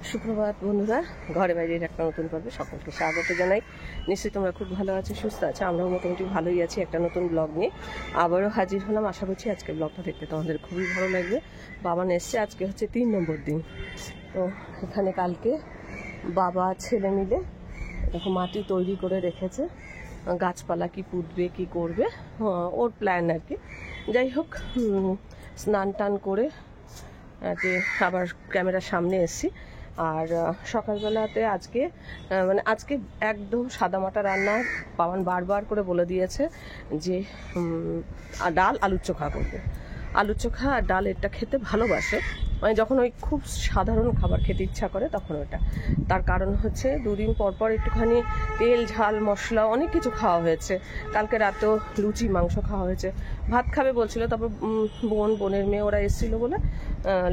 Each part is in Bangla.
সুপ্রভাত বন্ধুরা, ঘরে বাইরের একটা নতুন পর্বে সকলকে স্বাগত জানাই। নিশ্চয়ই তোমরা খুব ভালো আছো, সুস্থ আছো, আমরাও মোটামুটি ভালোই আছি। একটা নতুন ব্লগ নিয়ে আবারও হাজির হলাম। আশা করছি আজকে ব্লগটা দেখতে তোমাদের খুবই ভালো লাগবে। বাবান এসছে, আজকে হচ্ছে 3 নম্বর দিন। তো এখানে কালকে বাবা ছেলে মিলে এরকম মাটি তৈরি করে রেখেছে, গাছপালা কি পুঁতবে কি করবে, ওর প্ল্যান আর কি। যাই হোক, স্নান টান করে যে আবার ক্যামেরার সামনে এসেছি। আর সকালবেলাতে আজকে আজকে একদম সাদামাটা রান্না। বাবান বারবার করে বলে দিয়েছে যে ডাল আলুর চোখা করবে। আলুর চোখা আর ডাল এটা খেতে ভালোবাসে, মানে যখন ওই খুব সাধারণ খাবার খেতে ইচ্ছা করে তখন ওটা। তার কারণ হচ্ছে 2 দিন পর পর একটুখানি তেল ঝাল মশলা অনেক কিছু খাওয়া হয়েছে। কালকে রাতেও লুচি মাংস খাওয়া হয়েছে। ভাত খাবে বলছিল, তারপর বোনের মেয়ে ওরা এসেছিলো বলে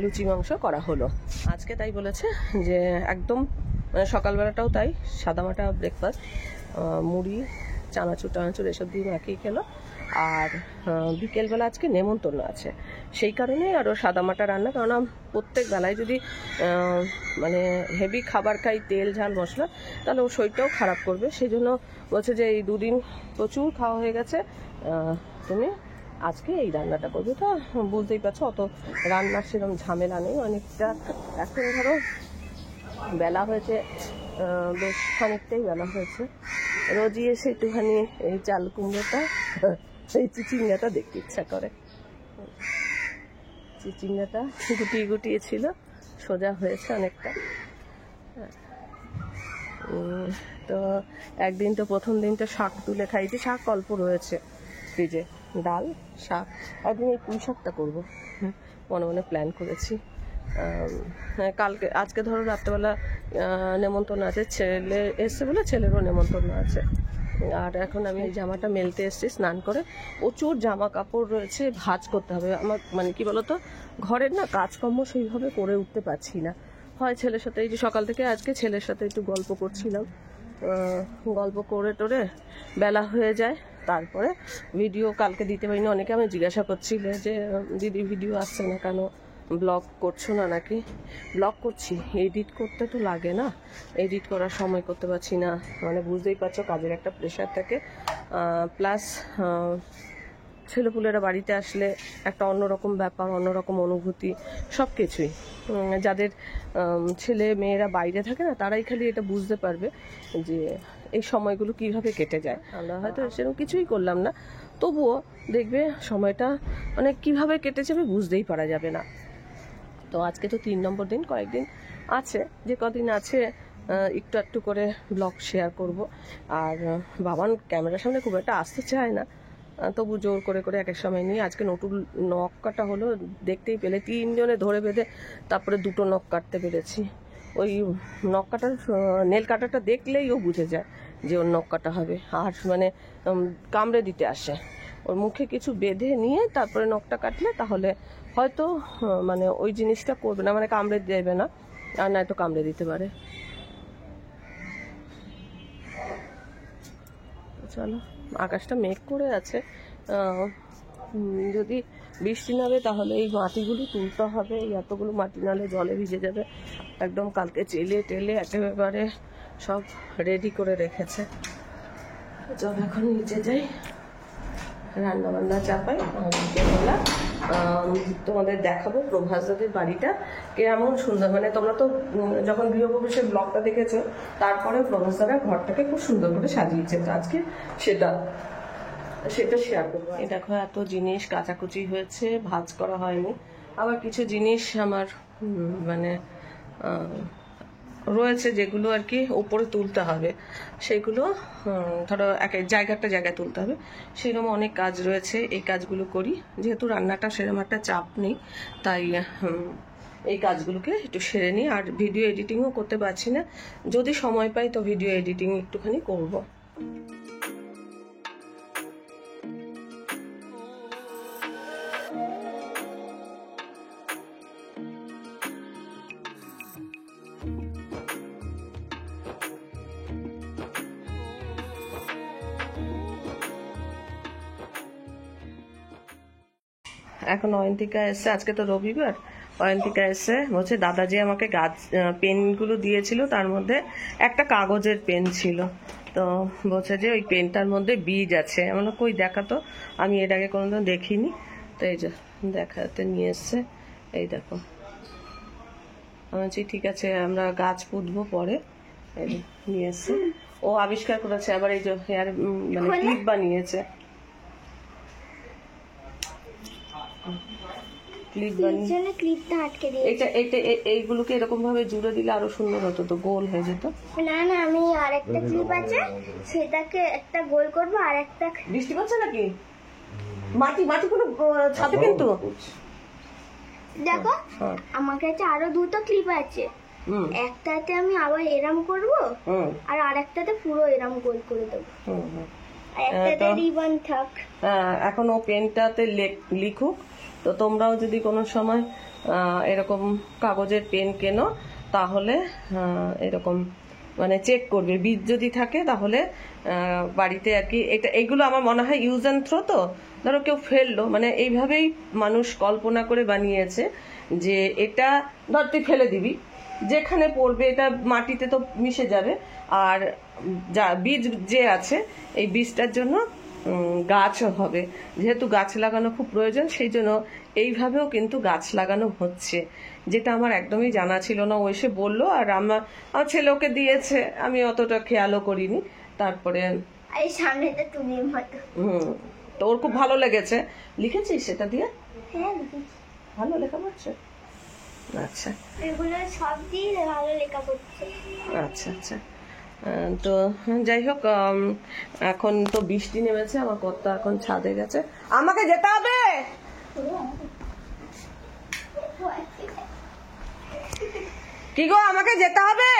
লুচি মাংস করা হলো আজকে। তাই বলেছে যে একদম সকালবেলাটাও তাই সাদামাটা ব্রেকফাস্ট, মুড়ি চানাচুর টানাচুর এসব দিয়ে মাখিয়ে খেলো। আর বিকেলবেলা আজকে নেমন্তন্ন আছে, সেই কারণেই আরও সাদামাটা রান্না। কারণ প্রত্যেক বেলায় যদি মানে হেভি খাবার খাই, তেল ঝাল মশলা, তাহলে ওর শরীরটাও খারাপ করবে। সেই জন্য বলছে যে এই 2 দিন প্রচুর খাওয়া হয়ে গেছে, তুমি আজকে এই রান্নাটা করবে। তো বুঝতেই পারছো অত রান্নার সেরকম ঝামেলা নেই। অনেকটা এখন ধরো বেলা হয়েছে, বেশ খানিকটাই বেলা হয়েছে। রোজই এসে একটুখানি এই চাল কুমড়োটা, এই চিচিঙ্গাটা দেখতে ইচ্ছা করে। চিচিঙ্গাটা গুটিয়ে গুটিয়ে ছিল, সোজা হয়েছে অনেকটা। তো একদিন তো প্রথম দিন তো শাক তুলে খাইছি, শাক অল্প রয়েছে ফ্রিজে, ডাল শাক। একদিন এই পুঁই শাকটা করবো মনে মনে প্ল্যান করেছি। আজকে ধরো রাত্রেবেলা নেমন্তন্ন আছে, ছেলে এসছে বলে ছেলেরও নেমন্তন্ন আছে। আর এখন আমি এই জামাটা মেলতে এসেছি স্নান করে। প্রচুর জামা কাপড় রয়েছে, ভাঁজ করতে হবে আমার। মানে কি বলতো, ঘরের না কাজকর্ম সেইভাবে করে উঠতে পারছি না। হয় ছেলের সাথে, এই যে সকাল থেকে আজকে ছেলের সাথে একটু গল্প করছিলাম, গল্প করে টোরে বেলা হয়ে যায়। তারপরে ভিডিও কালকে দিতে পারিনি। অনেকে আমি জিজ্ঞাসা করছিলে যে দিদি ভিডিও আসছে না কেন, ব্লগ করছো না নাকি? ব্লগ করছি, এডিট করতে তো লাগে না, এডিট করার সময় করতে পারছি না। মানে বুঝতেই পারছো কাজের একটা প্রেশার থাকে, প্লাস ছেলেপুলেরা বাড়িতে আসলে একটা অন্যরকম ব্যাপার, অন্যরকম অনুভূতি সব কিছুই। যাদের ছেলে মেয়েরা বাইরে থাকে না, তারাই খালি এটা বুঝতে পারবে যে এই সময়গুলো কিভাবে কেটে যায়। আমরা হয়তো সেরকম কিছুই করলাম না, তবুও দেখবে সময়টা মানে কিভাবে কেটে যাবে বুঝতেই পারা যাবে না। তো আজকে তো 3 নম্বর দিন, কয়েকদিন আছে, যে কদিন আছে একটু একটু করে ব্লগ শেয়ার করব। আর বাবান ক্যামেরার সামনে খুব একটা আসতে চায় না, তবু জোর করে করে এক এক সময় নিয়ে। আজকে নতুন নখ কাটা হলো, দেখতেই পেলে 3 জনে ধরে বেঁধে তারপরে 2টো নখ কাটতে পেরেছি। ওই নখ কাটার নেল কাটাটা দেখলেই ও বুঝে যায় যে ওর নখ কাটা হবে। আর মানে কামড়ে দিতে আসে, ওর মুখে কিছু বেঁধে নিয়ে তারপরে নখটা কাটলে তাহলে হয়তো মানে ওই জিনিসটা করবে না, মানে কামড়ে দেবে না, আর নয়তো কামড়ে দিতে পারে। চলো, আকাশটা মেঘ করে আছে, যদি বৃষ্টি নামে তাহলে এই মাটিগুলি তুলতে হবে। এই এতগুলো মাটি নালে জলে ভিজে যাবে একদম। কালকে চেলে টেলে একেবারে সব রেডি করে রেখেছে। চল এখন নিচে যাই, রান্না বান্না চাপাই। বিকেলবেলা তোমাদের দেখাবো প্রভাসদাদের বাড়িটা কেমন সুন্দর। মানে তোমরা তো যখন গৃহপ্রবেশের ব্লগটা দেখেছো, তারপরে প্রভাসদারা ঘরটাকে খুব সুন্দর করে সাজিয়েছে। তো আজকে সেটা শেয়ার করবো। এই দেখো, এত জিনিস কাচাকুচি হয়েছে, ভাঁজ করা হয়নি। আবার কিছু জিনিস আমার মানে রয়েছে যেগুলো আর কি উপরে তুলতে হবে, সেগুলো ধরো এক জায়গাটা জায়গায় তুলতে হবে। সেরকম অনেক কাজ রয়েছে, এই কাজগুলো করি। যেহেতু রান্নাটা সেরকম একটা চাপ নেই, তাই এই কাজগুলোকে একটু সেরে নিই। আর ভিডিও এডিটিংও করতে পারছি না, যদি সময় পাই তো ভিডিও এডিটিং একটুখানি করবো। এখন অয়ন্তিকা এসছে, আজকে তো রবিবার, অয়ন্তিকা এসে বলছে দাদাজি আমাকে গাছ পেনগুলো দিয়েছিল, তার মধ্যে একটা কাগজের পেন ছিল, তো বলছে যে ওই পেনটার মধ্যে বীজ আছে। আমরা কই দেখাতো, আমি এর আগে কোনোদিন দেখিনি। তো এই যে দেখাতে নিয়ে এসছে, এই দেখো। আমি বলছি ঠিক আছে আমরা গাছ পুঁতবো পরে। এই যে নিয়ে এসছে, ও আবিষ্কার করেছে আবার এই যে হেয়ার মানে ক্লিপ বানিয়েছে, ক্লিপ বানিয়ে ক্লিপটা আটকে দিয়েছি। এটা এইগুলোকে এরকম ভাবে জুড়ে দিলে আরো সুন্দর হতো, তো গোল হয়ে যেত। না না, আমি আরেকটা ক্লিপ আছে সেটাকে একটা গোল করব, আর একটা। বৃষ্টি পড়ছে নাকি? মাটি মাটি কোনো ছাদে কিন্তু দেখো আমার কাছে আরো দুটো ক্লিপ আছে, একটাতে আমি আবার এরম করব, আর আরেকটাতে পুরো এরম গোল করে দেবো, আর একটাতে রিবন থাক। এখন ও পেনটাতে লিখুক। তো তোমরাও যদি কোনো সময় এরকম কাগজের পেন কেনো তাহলে এরকম মানে চেক করবে, বীজ যদি থাকে তাহলে বাড়িতে আর কি। এইগুলো আমার মনে হয় ইউজ অ্যান্ড থ্রো, তো ধরো কেউ ফেললো, মানে এইভাবেই মানুষ কল্পনা করে বানিয়েছে যে এটা ধর তুই ফেলে দিবি, যেখানে পড়বে এটা মাটিতে তো মিশে যাবে, আর যা বীজ যে আছে এই বীজটার জন্য গাছও হবে। যেহেতু গাছ লাগানো খুব প্রয়োজন, সেই জন্য এইভাবেও কিন্তু গাছ লাগানো হচ্ছে, যেটা আমার একদমই জানা ছিল না। ও এসে বললো, আর আমার ছেলে ওকে দিয়েছে, আমি অতটা খেয়ালও করিনি। তারপরে এই সামনেটা তুমি মতো তো ওর খুব ভালো লেগেছে। লিখেছিস সেটা দিয়ে? হ্যাঁ লিখেছি। ভালো লেখা পড়ছে? আচ্ছা, এগুলো সব দিয়ে ভালো লেখা পড়ছে। আচ্ছা আচ্ছা। তো যাই হোক, এখন তো বৃষ্টি নেমেছে, আমার কর্তা এখন ছাদে গেছে, আমাকে যেতে হবে। কি গো, আমাকে যেতে হবে?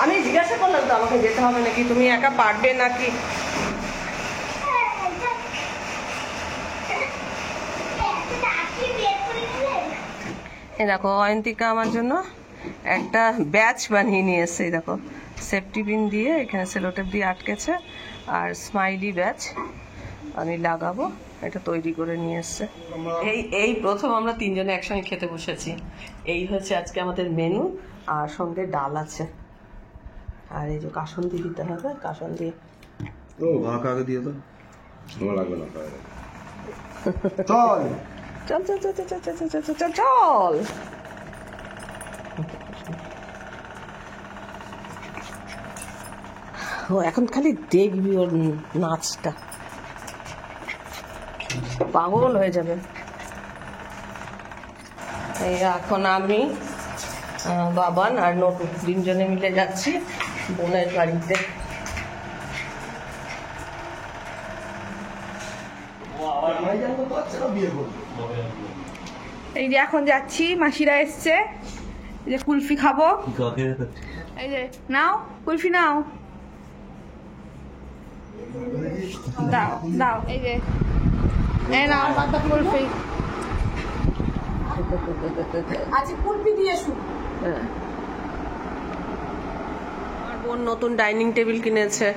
আমি জিজ্ঞাসা করলাম তো আমাকে যেতে হবে নাকি, তুমি একা পারবে নাকি। এই দেখো অয়ন্তিকা আমার জন্য একটা ব্যাচ বানিয়ে নিয়ে এসছে, এই দেখো সেফটি পিন দিয়ে এখানে সেলোটেপ দিয়ে আটকেছে, আর স্মাইলি ব্যাচ আমি লাগাবো, এটা তৈরি করে নিয়ে এসছে। এই প্রথম আমরা তিনজনে একসঙ্গে খেতে বসেছি। এই হচ্ছে আজকে আমাদের মেনু, আর সঙ্গে ডাল আছে, আর এই যে কাসন্দি দিতে হবে, কাসন্দি ও আগে দিয়ে তো ভালো লাগবে না। চল চল চল চল চল চল চল চল চল চল। ও এখন খালি দেখবি ওর নাচটা, পাগল হয়ে যাবে। এই এখন আমি বাবান আর নটু তিনজনে মিলে যাচ্ছি বোনের বাড়িতে। এই যে এখন যাচ্ছি, মাসিরা এসছে, এই যে কুলফি খাবো। এই যে নাও কুলফি নাও, দাও দাও, এই যে এই নাও কুলফি। আচ্ছা কুলফি দিয়ে শুরু। আমার বোন নতুন ডাইনিং টেবিল কিনেছে,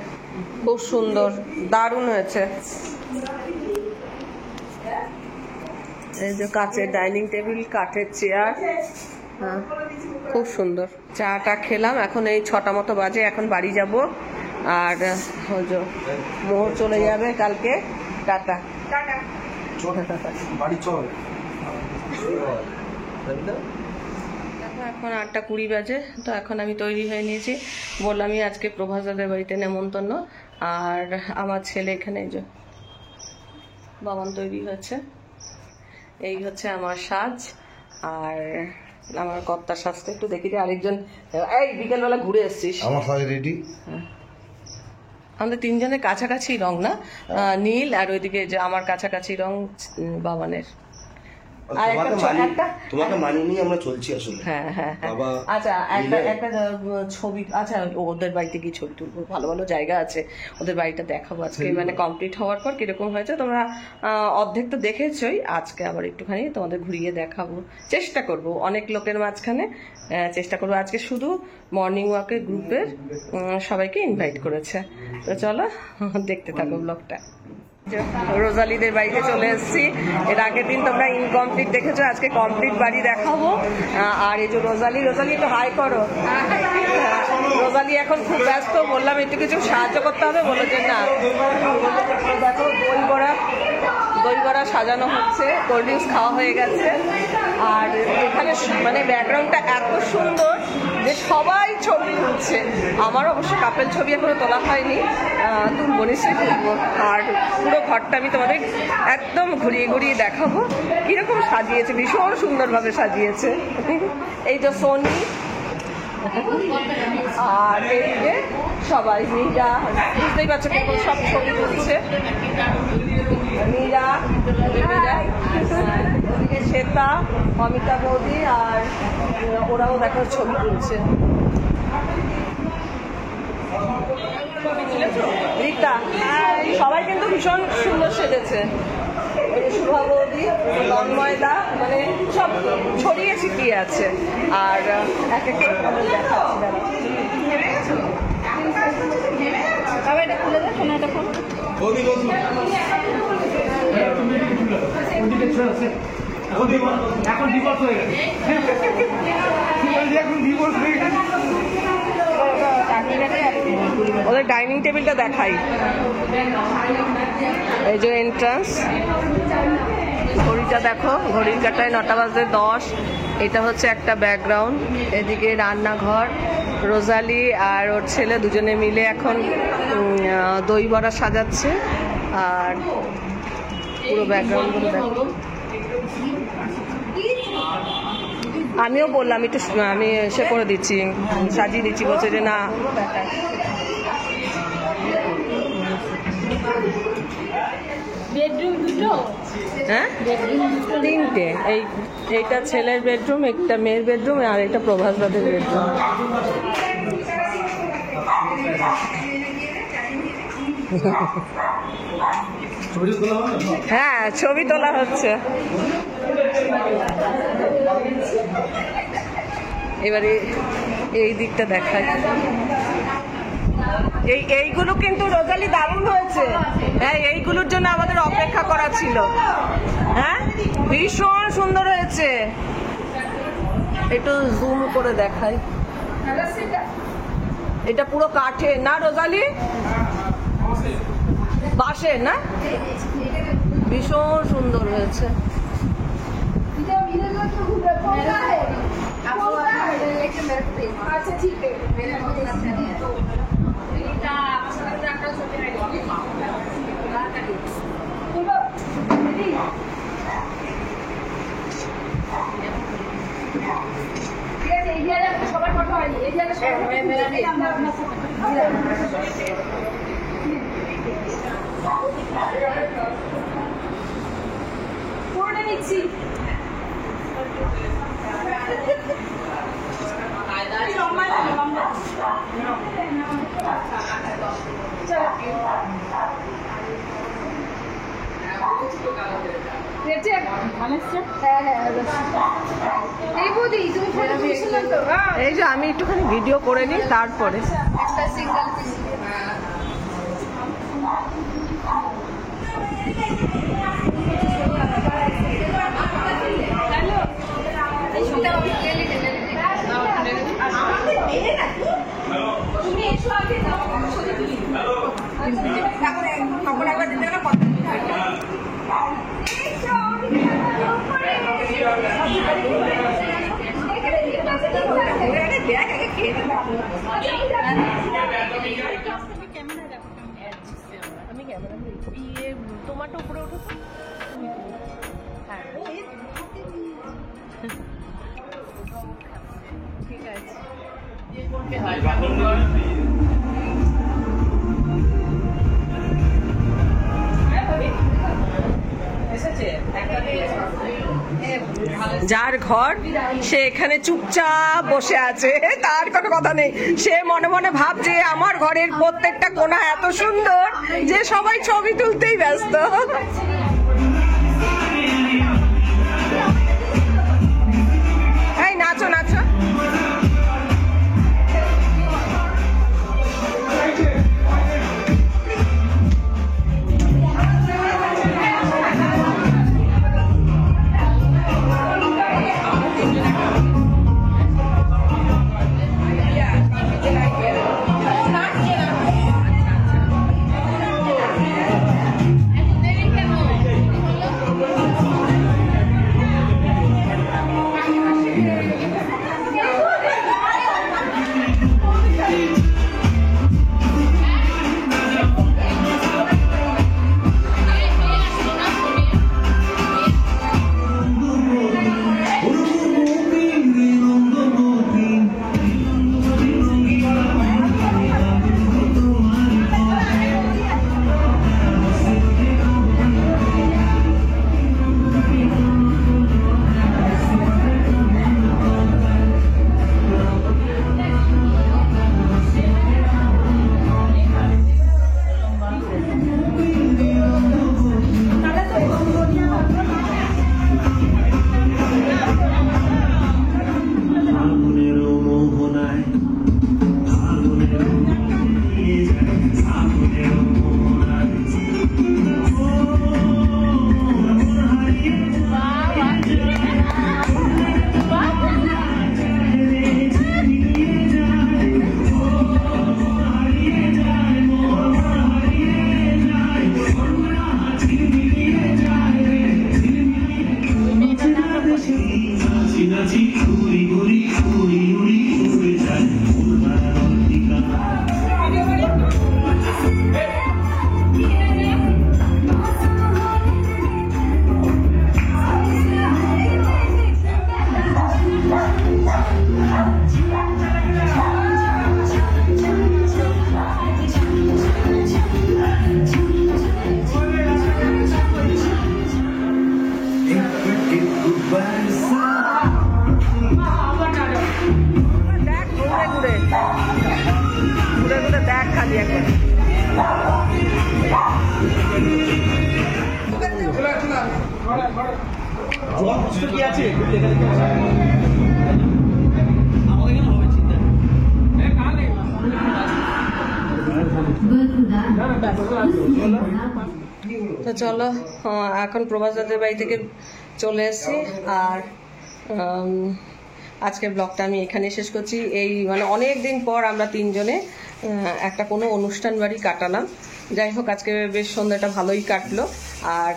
খুব সুন্দর, দারুণ হয়েছে। এই যে কাচের ডাইনিং টেবিল, কাঠের চেয়ার, হ্যাঁ খুব সুন্দর। চাটা খেলাম, এখন এই 6টা মতো বাজে, এখন বাড়ি যাব, আর মোহর চলে যাবে কালকে। টাটা বাড়ি চল। এখন 8:20 বাজে, তো এখন আমি তৈরি হয়ে নিয়েছি, বললামই আজকে প্রভাস দাদের বাড়িতে নেমন্তন্ন। আর আমার ছেলে এখানে যে বাবান তৈরি হয়েছে, এই হচ্ছে আমার সাজ, আর আমার কর্তার সাজটা একটু দেখি যে আরেকজন। এই বিকেলবেলা ঘুরে এসছিস? আমার সাজ রেডি। আমাদের তিনজনের কাছাকাছি রং না, নীল, আর ওইদিকে যে আমার কাছাকাছি রং বাবানের। আর তোমাকে মানিয়ে নিয়ে আমরা চলছি আসলে। হ্যাঁ হ্যাঁ হ্যাঁ। বাবা আচ্ছা একটা ছবি, আচ্ছা ওদের বাড়িতে কি ছবি তুলবো, ভালো ভালো জায়গা আছে, ওদের বাড়িটা দেখাবো আজকে, মানে কমপ্লিট হওয়ার পর কিরকম হয়েছে। তোমরা অর্ধেক তো দেখেছোই, আজকে আবার একটুখানি তোমাদের ঘুরিয়ে দেখাবো, চেষ্টা করব অনেক লোকের মাঝখানে, চেষ্টা করবো। আজকে শুধু মর্নিং ওয়াকের গ্রুপের সবাইকে ইনভাইট করেছে। তো চলো দেখতে থাকো ব্লগটা। রোজালিদের বাড়িতে চলে এসেছি। এর আগের দিন তোমরা ইনকমপ্লিট দেখেছো, আজকে কমপ্লিট বাড়ি দেখাবো। আর এই যে রোজালি একটু হাই করো। রোজালি এখন খুব ব্যস্ত, বললাম একটু কিছু সাহায্য করতে হবে, বলে যে না। দেখো দই বড়া সাজানো হচ্ছে, কোল্ড ড্রিঙ্কস খাওয়া হয়ে গেছে। আর এখানে মানে ব্যাকগ্রাউন্ডটা এত সুন্দর যে সবাই ছবি তুলছে। আমার অবশ্য কাপেল ছবি এখনো তোলা হয়নি, তুলবো নিশ্চয়ই তুলবো। আর পুরো ঘরটা আমি তোমাদের একদম ঘুরিয়ে ঘুরিয়ে দেখাবো কিরকম সাজিয়েছে, ভীষণ সুন্দরভাবে সাজিয়েছে। এই তো সোনি, আর এই যে সবাই মীরা, বুঝতেই পারছো কেমন সব ছবি তুলছে। মীরা, ওদিকে শ্বেতা, অমিতা বৌদি, আর ওরাও দেখো ছবি তুলছে। রীতা, সবাই কিন্তু ভীষণ সুন্দর সেজেছে। ওই যে শুভা বৌদি, তন্ময়দা, মানে সব ছড়িয়ে ছিটিয়ে আছে। আর এক এক করে তোমাদের দেখাচ্ছি। তবে এটা খুলে দেয়, শোনা এটা ফোন। এখন ডিভোর্স হয়ে গেছে। এখন ডিভোর্স হয়ে গেছে। ওদের ডাইনিং টেবিলটা দেখাই। এই যে এন্ট্রান্স, ঘড়িটা দেখো, ঘড়ির কাটায় 9:10। এটা হচ্ছে একটা ব্যাকগ্রাউন্ড। এদিকে রান্নাঘর, রোজালি আর ওর ছেলে দুজনে মিলে এখন দই বড়া সাজাচ্ছে। আর পুরো ব্যাকগ্রাউন্ডগুলো দেখো। আমিও বললাম একটু, আমি সে করে দিচ্ছি, সাজিয়ে দিচ্ছি, বলছে যে না। বেডরুম দুটো, হ্যাঁ তিনটে, এইটা ছেলের বেডরুম, একটা মেয়ের বেডরুম, আর এটা প্রভাস দাদের বেডরুম। হ্যাঁ ছবি তোলা হচ্ছে। এবারে এই দিকটা দেখায়। এইগুলো কিন্তু রোজালি দারুণ হয়েছে। হ্যাঁ এইগুলোর জন্য আমাদের অপেক্ষা করা ছিল। হ্যাঁ ভীষণ সুন্দর হয়েছে। একটু জুম করে দেখাই। এটা পুরো কাঠের না রোজালি, বাঁশের না, ভীষণ সুন্দর হয়েছে। সবার কথা হয়নি, এই পুরোটা নিচ্ছি। এই যে আমি একটুখানি ভিডিও করে নিই তারপরে। তোমারটা উপরে উঠেছে। হ্যাঁ ঠিক আছে। এসেছে একটা যার ঘর সে এখানে চুপচাপ বসে আছে, তার কোনো কথা নেই। সে মনে মনে ভাবছে আমার ঘরের প্রত্যেকটা কোণা এত সুন্দর যে সবাই ছবি তুলতেই ব্যস্ত। এই নাচো নাচো। তো চলো, এখন প্রভাস দাদের বাড়ি থেকে চলে এসেছি। আর আজকের ব্লগটা আমি এখানে শেষ করছি। এই মানে অনেক দিন পর আমরা তিনজনে একটা কোনো অনুষ্ঠান বাড়ি কাটালাম। যাই হোক, আজকে বেশ সন্ধ্যাটা ভালোই কাটলো। আর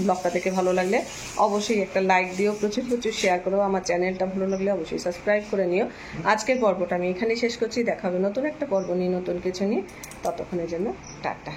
ব্লগটা দেখে ভালো লাগলে অবশ্যই একটা লাইক দিও, প্রচুর প্রচুর শেয়ার করো। আমার চ্যানেলটা ভালো লাগলে অবশ্যই সাবস্ক্রাইব করে নিও। আজকের পর্বটা আমি এখানেই শেষ করছি। দেখা হবে নতুন একটা পর্ব নিয়ে, নতুন কিছু নিয়ে। ততক্ষণের জন্য টাটা।